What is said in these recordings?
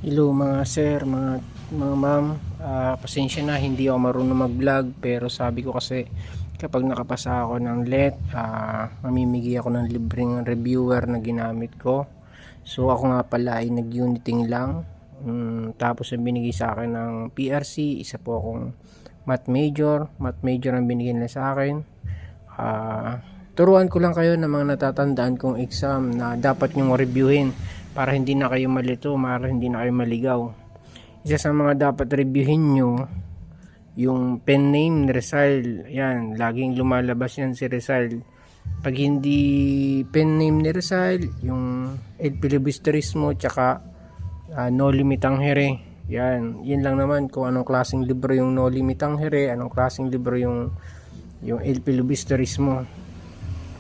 Hello mga sir, mga ma'am. Pasensya na, hindi ako marunong mag-vlog, pero sabi ko kasi kapag nakapasa ako ng let, mamimigay ako ng libreng reviewer na ginamit ko. So ako nga pala ay nag-uniting lang. Tapos ang binigay sa akin ng PRC, isa po akong math major. Math major ang binigay nila sa akin. Turuan ko lang kayo ng mga natatandaan kong exam na dapat nyong reviewin para hindi na kayo malito, para hindi na kayo maligaw. Isa sa mga dapat reviewin nyo, yung pen name ni Rizal. Yan, laging lumalabas yan si Rizal. Pag hindi pen name ni Rizal, yung El Filibusterismo, tsaka No Limit ang Here. Yan, yun lang naman kung anong klaseng libro yung No Limit ang Here, anong klaseng libro yung El Filibusterismo.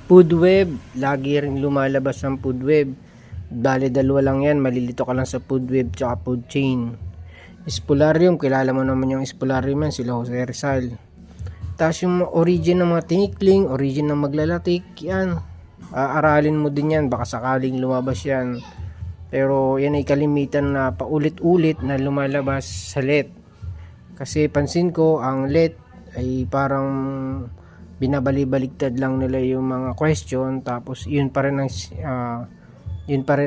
Food web, lagi rin lumalabas ang food web. Dali dalawa lang yan, malilito ka lang sa food web tsaka food chain. Spolarium, kilala mo naman yung Spolarium yan, sila Jose Rizal. Tapos yung origin ng mga tinikling, origin ng maglalatik, yan. Aralin mo din yan, baka sakaling lumabas yan. Pero yan ay kalimitan na paulit-ulit na lumalabas sa let. Kasi pansin ko, ang let ay parang binabali-baligtad lang nila yung mga question, tapos yun pa rin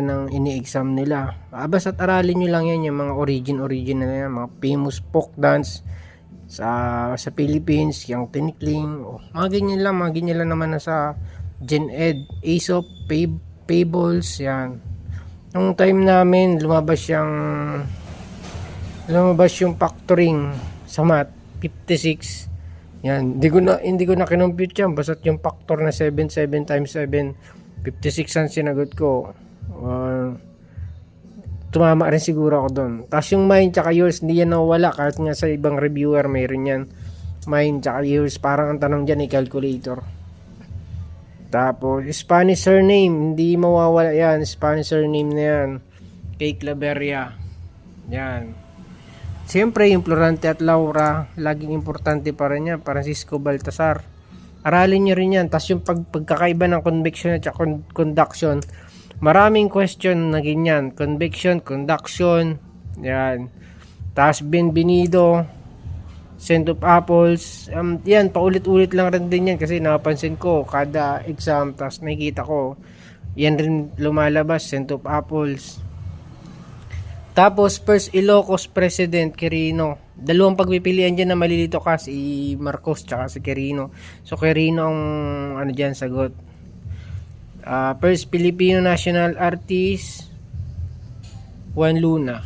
ang ini-exam nila. Basta't aralin nyo lang yan, yung mga origin na yan, mga famous folk dance sa Philippines, yung tinikling, mga ganyan lang naman na sa Gen Ed, Aesop, Fables, yan. Nung time namin, lumabas yung factoring sa math, 56. Yan, hindi ko na kinompute yan, basta't yung factor na 7 times 7, 56 ang sinagot ko. Tumama rin siguro ako doon. Tapos yung mine tsaka yours, hindi yan nawala kahit nga sa ibang reviewer mayroon yan. Mine tsaka yours, parang ang tanong dyan ay calculator. Tapos Spanish surname, hindi mawawala yan. Spanish surname na yan, kay Claveria. Yan. Siyempre yung Florante at Laura, laging importante pa rin yan. Francisco Baltasar, aralin nyo rin yan. Tapos yung pagkakaiba ng convection at conduction, maraming question na ganyan. Convection, conduction, yan. Tapos Benvenido, Scent of Apples, yan, paulit-ulit lang rin din yan. Kasi napansin ko, kada exam, tapos nakikita ko, yan rin lumalabas, Scent of Apples. Tapos first Ilocos President, Quirino. Dalawang pagpipilian dyan na malilito ka, si Marcos tsaka si Quirino. So Quirino ang ano dyan sagot. First Filipino National Artist, Juan Luna.